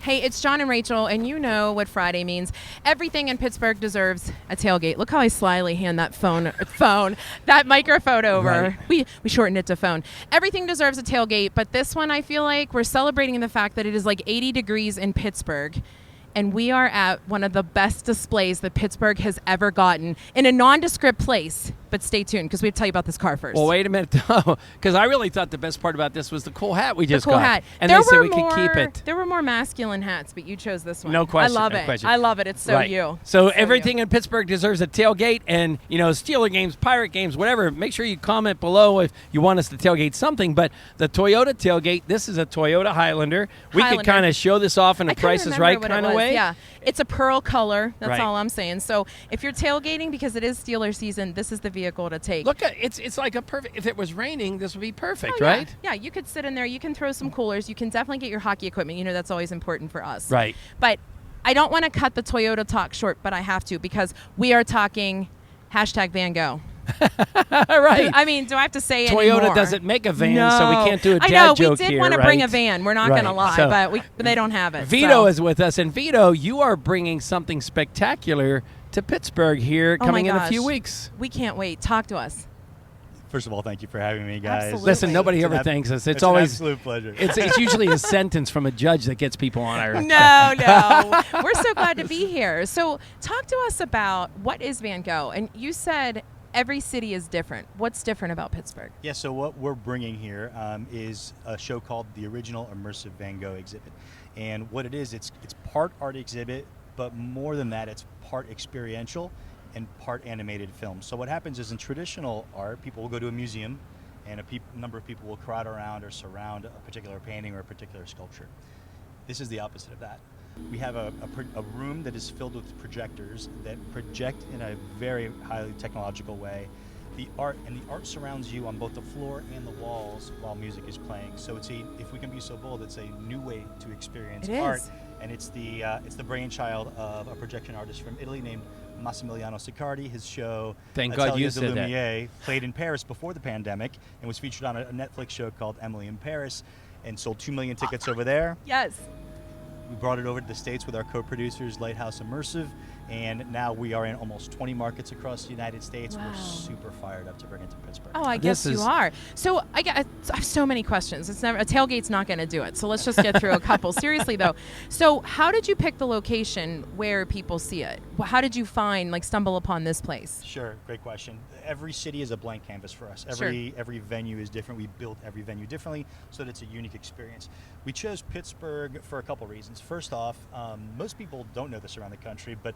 Hey, it's John and Rachel, and you know what Friday means. Everything in Pittsburgh deserves a tailgate. Look how I slyly hand that that microphone over. Right. We shortened it to phone. Everything deserves a tailgate, but this one I feel like we're celebrating the fact that it is like 80 degrees in Pittsburgh. And we are at one of the best displays that Pittsburgh has ever gotten in a nondescript place. But stay tuned, because we have to tell you about this car first. Well, wait a minute, though, because I really thought the best part about this was the cool hat we just got. The cool hat. And they said we could keep it. There were more masculine hats, but you chose this one. No question. I love no it. question. I love it. It's so right. you. So everything in Pittsburgh deserves a tailgate, and Steeler games, Pirate games, whatever. Make sure you comment below if you want us to tailgate something. But the Toyota tailgate, this is a Toyota Highlander. We could kind of show this off in a Price is Right kind of way. Yeah, it's a pearl color. That's right. all I'm saying. So if you're tailgating because it is Steeler season, this is the vehicle to take. Look, it's like a perfect. If it was raining, this would be perfect, yeah. right? Yeah, you could sit in there. You can throw some coolers. You can definitely get your hockey equipment. That's always important for us. Right. But I don't want to cut the Toyota talk short, but I have to, because we are talking #Van Gogh. Right. I mean, do I have to say Toyota anymore? doesn't make a van, no. so we can't do a dad I know, joke we did here, want to right? bring a van. We're not Right. going to lie, So, but they don't have it. Vito is with us, and Vito, you are bringing something spectacular to Pittsburgh here coming in a few weeks. We can't wait. Talk to us. First of all, thank you for having me, guys. Absolutely. Listen, nobody ever thanks us. It's always always an absolute pleasure. It's usually a sentence from a judge that gets people on our. No. We're so glad to be here. So talk to us about what is Van Gogh. And you said every city is different. What's different about Pittsburgh? Yeah, so what we're bringing here is a show called the Original Immersive Van Gogh exhibit. And what it is, it's part art exhibit, but more than that, it's part experiential and part animated film. So what happens is, in traditional art, people will go to a museum and a number of people will crowd around or surround a particular painting or a particular sculpture. This is the opposite of that. We have a room that is filled with projectors that project in a very highly technological way the art, and the art surrounds you on both the floor and the walls while music is playing. So if we can be so bold, it's a new way to experience art. And it's the brainchild of a projection artist from Italy named Massimiliano Siccardi. His show, Thank God you said that, played in Paris before the pandemic and was featured on a Netflix show called Emily in Paris, and sold 2 million tickets over there. Yes. We brought it over to the States with our co-producers, Lighthouse Immersive, and now we are in almost 20 markets across the United States. Wow. We're super fired up to bring it to Pittsburgh. Oh, I guess you are. So I have so many questions. A tailgate's not going to do it. So let's just get through a couple. Seriously, though. So how did you pick the location where people see it? How did you stumble upon this place? Sure, great question. Every city is a blank canvas for us. Every venue is different. We built every venue differently so that it's a unique experience. We chose Pittsburgh for a couple reasons. First off, most people don't know this around the country, but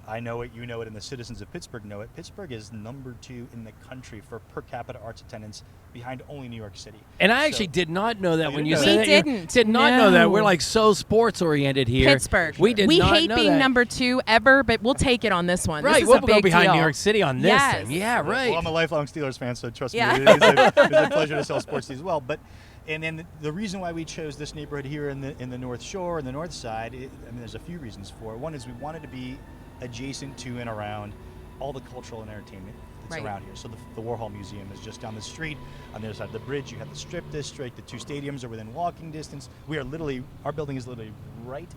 I know it, you know it, and the citizens of Pittsburgh know it. Pittsburgh is #2 in the country for per capita arts attendance, behind only New York City. And I actually did not know that when you We said that. did not know that. We're so sports oriented here. Pittsburgh. We hate know being that. '2 ever, but we'll take it on this one. Right, This is we'll a big go behind deal. New York City on this Yes. thing. Yeah, right. Well, I'm a lifelong Steelers fan, so trust me, Yeah. it is a pleasure to sell sports as well. And then the reason why we chose this neighborhood here in the North Shore and the North Side, there's a few reasons for it. One is we wanted to be adjacent to and around all the cultural and entertainment that's around here. So the Warhol Museum is just down the street. On the other side of the bridge, you have the Strip District. The two stadiums are within walking distance. Our building is literally right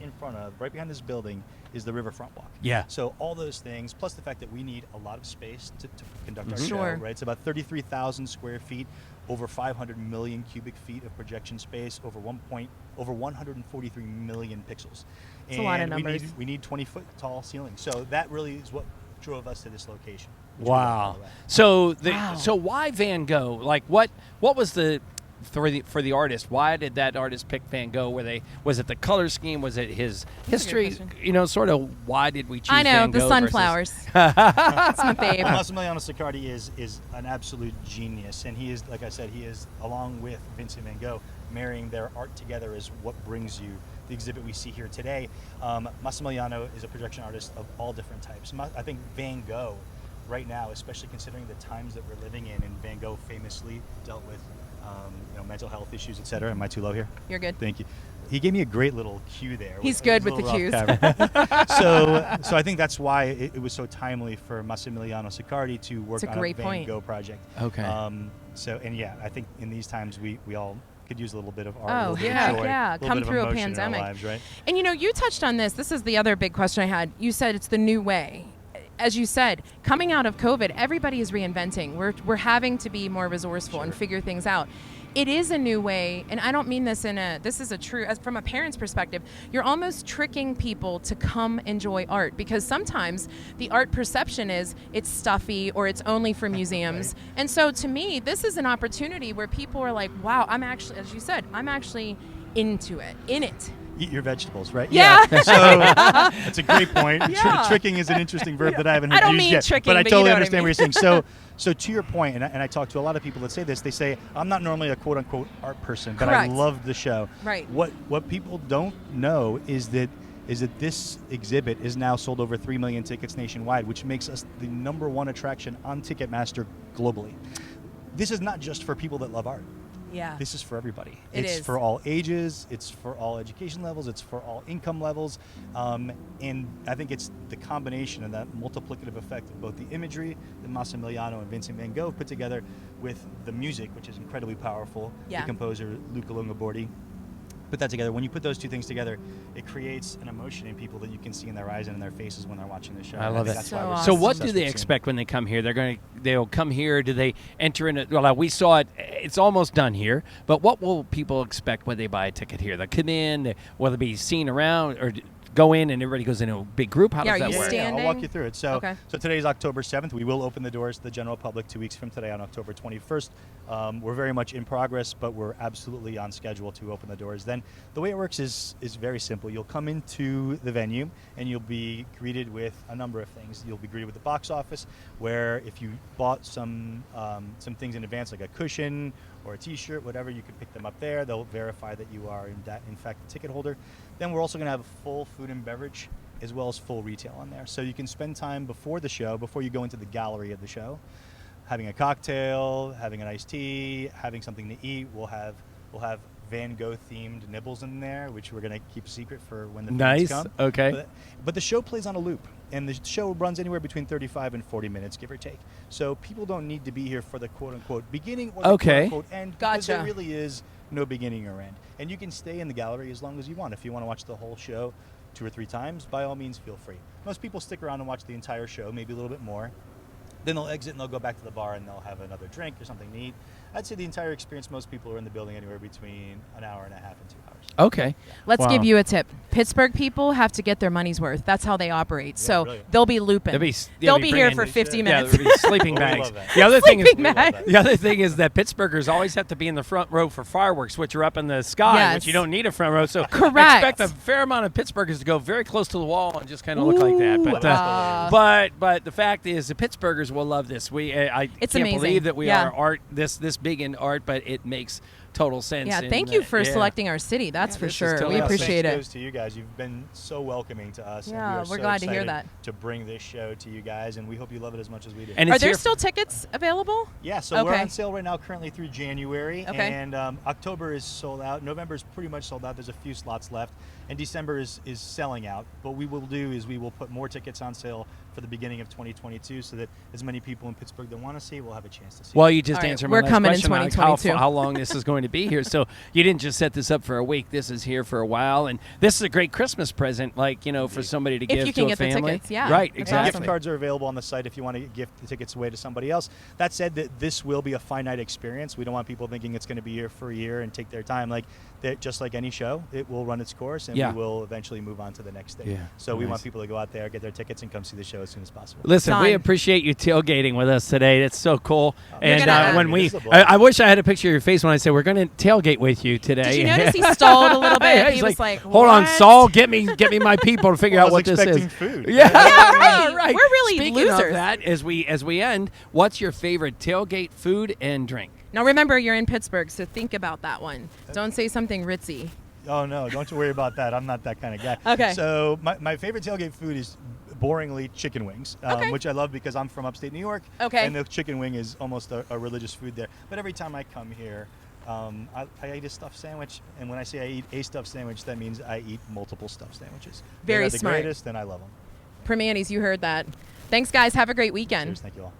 behind this building is the Riverfront Walk. Yeah. So all those things, plus the fact that we need a lot of space to conduct our show, Sure. right? It's about 33,000 square feet, over 500 million cubic feet of projection space, over 143 million pixels. It's a lot of numbers. We need 20-foot tall ceilings. So that really is what drove us to this location. Wow. So why Van Gogh? What was the for the artist? Why did that artist pick Van Gogh? Was it the color scheme? Was it his history? Sort of why did we choose Van Gogh? I know, the sunflowers. That's my favorite. Massimiliano Siccardi is an absolute genius, and he is, like I said, along with Vincent Van Gogh, marrying their art together is what brings you the exhibit we see here today. Massimiliano is a projection artist of all different types. I think Van Gogh, right now, especially considering the times that we're living in, and Van Gogh famously dealt with mental health issues, etc. Am I too low here? You're good. Thank you. He gave me a great little cue there. He's good with the cues. So I think that's why it was so timely for Massimiliano Siccardi to work on a Van Gogh project. Okay. I think in these times we all could use a little bit of art. Oh, a little bit heck of joy, yeah. a little Come bit of through a emotion in our pandemic. lives, right? And you touched on this. This is the other big question I had. You said it's the new way. As you said, coming out of COVID, everybody is reinventing. We're having to be more resourceful and figure things out. It is a new way, and I don't mean this this is a true, from a parent's perspective, you're almost tricking people to come enjoy art, because sometimes the art perception is it's stuffy or it's only for museums. Right. And so to me, this is an opportunity where people are like, wow, I'm actually, as you said, I'm actually into it, in it. Eat your vegetables, right? Yeah. So that's a great point. Yeah. Tricking is an interesting verb that I haven't heard I don't used mean yet. tricking, but I but totally you know what I understand mean. what you're saying. So to your point, and I talk to a lot of people that say this, they say, I'm not normally a quote unquote art person, but Correct. I love the show. Right. What people don't know is that this exhibit is now sold over 3 million tickets nationwide, which makes us the #1 attraction on Ticketmaster globally. This is not just for people that love art. Yeah. This is for everybody. It It's is. for all ages. It's for all education levels. It's for all income levels. And I think it's the combination of that multiplicative effect of both the imagery that Massimiliano and Vincent Van Gogh put together with the music, which is incredibly powerful. Yeah. The composer, Luca Lungabordi, put that together. When you put those two things together, it creates an emotion in people that you can see in their eyes and in their faces when they're watching the show. I And love think it. that's So why we're awesome. So what do successful they seeing it. expect when they come here? They'll come here. Do they enter in? Well, we saw it. It's almost done here. But what will people expect when they buy a ticket here? They'll come in. Will they be seen around, or go in and everybody goes in a big group? How Yeah, does are that you work? standing? I'll walk you through it. So, Okay. so today's October 7th. We will open the doors to the general public 2 weeks from today on October 21st. We're very much in progress, but we're absolutely on schedule to open the doors. Then the way it works is very simple. You'll come into the venue and you'll be greeted with a number of things. You'll be greeted with the box office, where if you bought some things in advance, like a cushion or a T-shirt, whatever, you can pick them up there. They'll verify that you are in fact a ticket holder. Then we're also going to have full food and beverage, as well as full retail on there. So you can spend time before the show, before you go into the gallery of the show, having a cocktail, having an iced tea, having something to eat. We'll have Van Gogh themed nibbles in there, which we're going to keep a secret for when the fans Nice. come. Okay. But the show plays on a loop, and the show runs anywhere between 35 and 40 minutes, give or take. So people don't need to be here for the quote-unquote beginning or the Okay. quote-unquote end, because Gotcha. there really is no beginning or end. And you can stay in the gallery as long as you want. If you want to watch the whole show 2 or 3 times, by all means, feel free. Most people stick around and watch the entire show, maybe a little bit more. Then they'll exit and they'll go back to the bar and they'll have another drink or something to eat. I'd say the entire experience, most people are in the building anywhere between an hour and a half and 2 hours. Okay. Let's Wow. give you a tip. Pittsburgh people have to get their money's worth. That's how they operate. So brilliant. they'll be looping. They'll be here bringing- for 50 Yeah, minutes. there'll be sleeping Oh, we bags. love that. The other thing is, Sleeping bags. the other thing is that Pittsburghers always have to be in the front row for fireworks, which are up in the sky, Yes. which you don't need a front row. So Correct. expect a fair amount of Pittsburghers to go very close to the wall and just kind of look like that. Ooh, But the fact is, the Pittsburghers will love this. I It's can't amazing. believe that we Yeah. are art this big in art, but it makes total sense. Yeah, and, thank you for yeah. selecting our city. That's Yeah, for this is sure. totally We awesome. appreciate Thanks it. goes to you guys. You've been so welcoming to us. Yeah, and we are we're so glad to hear excited that. to bring this show to you guys, and we hope you love it as much as we do. And Are it's there here still tickets available? Yeah, so we're Okay. on sale right now currently through January, Okay. and October is sold out. November is pretty much sold out. There's a few slots left, and December is selling out. What we will do is we will put more tickets on sale for the beginning of 2022, so that as many people in Pittsburgh that want to see will have a chance to see. Well, you just All right, answered we're my last coming in question on 2022. how long this is going to be here. So you didn't just set this up for a week. This is here for a while, and this is a great Christmas present, like for somebody to If give you to can a get the family. tickets, yeah. Right, That's exactly. awesome. Gift cards are available on the site if you want to gift the tickets away to somebody else. That said, that this will be a finite experience. We don't want people thinking it's going to be here for a year and take their time. Just like any show, it will run its course, and Yeah. we will eventually move on to the next day. Yeah. So we Nice. want people to go out there, get their tickets, and come see the show as soon as possible. Listen, we Done. appreciate you tailgating with us today. That's so cool. And gonna- when This is a blast. I wish I had a picture of your face when I said we're going to tailgate with you today. Did you notice he stalled a little bit? Yeah, He he's was like, "Hold on, "What?" Saul, get me my people to figure Well, out I what was this is." expecting food. Yeah, right. right. We're really Speaking losers. of that, as we end, what's your favorite tailgate food and drink? Now remember, you're in Pittsburgh, so think about that one. Don't say something ritzy. Oh, no, don't you worry about that. I'm not that kind of guy. Okay. So my favorite tailgate food is boringly chicken wings, Okay. which I love because I'm from upstate New York. Okay. And the chicken wing is almost a religious food there. But every time I come here, I eat a stuffed sandwich. And when I say I eat a stuffed sandwich, that means I eat multiple stuffed sandwiches. Very They're the smart. greatest, and I love them. Permanis, you heard that. Thanks, guys. Have a great weekend. Cheers. Thank you all.